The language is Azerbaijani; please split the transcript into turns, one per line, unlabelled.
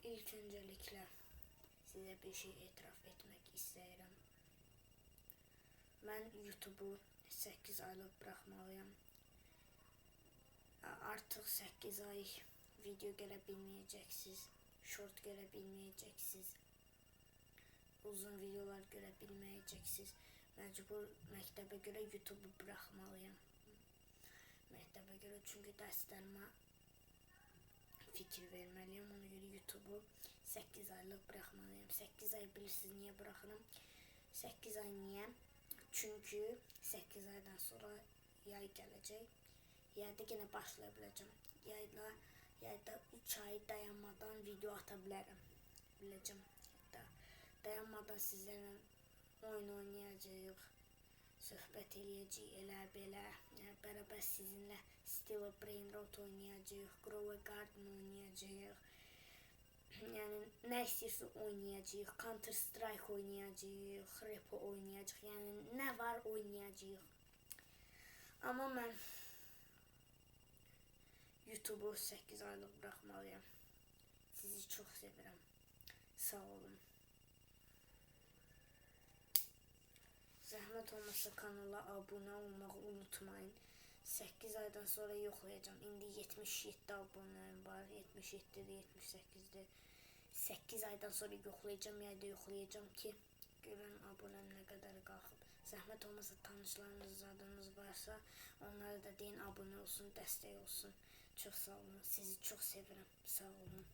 İlk öncelikle size bir şey etiraf etmek istəyirəm. Mən YouTube'u 8 aylıq bırakmalıyım. Artıq 8 ay video gələ bilməyəcəksiniz, short gələ bilməyəcəksiniz, uzun videolar görə bilməyəcəksiniz. Məcbur məktəbə görə YouTube'u bırakmalıyım. Məktəbə görə, çünki dərslərimə fikir verməliyim. Ona görə YouTube'u 8 aylıq bırakmalıyım. 8 ay bilirsiniz niyə bırakırım? 8 ay niyə? Çünki 8 aydan sonra yay gələcək. Yayda yenə başlaya biləcəm. Yayda 3 ay dayanmadan video ata biləcəm. Dayanmadan sizlərlə oyun oynayacağıq, söhbət eləyəcəyik, elə belə. Bərabər sizinlə Steel Brain Rot oynayacağıq, Grow a Garden oynayacağıq. Yəni nə istəyirsə oynayacağıq, Counter Strike oynayacağıq, Repo oynayacağıq. Yəni nə var oynayacağıq. Amma mən YouTube'u 8 aylıq bırakmalıyım. Sizi çox sevirəm. Sağ olun. Zəhmət olmasa kanala abunə olmağı unutmayın. 8 aydan sonra yoxlayacağım. İndi 77 abunəm var. 77'dir, 78'dir. 8 aydan sonra yoxlayacağım, yayda yoxlayacağım ki, görün abunəm nə qədər qalxıb. Zəhmət olmasa tanışlarınız, zadınız varsa, onlara da deyin abunə olsun, dəstək olsun. Çox sağ olun. Sizi çox sevirəm. Sağ olun.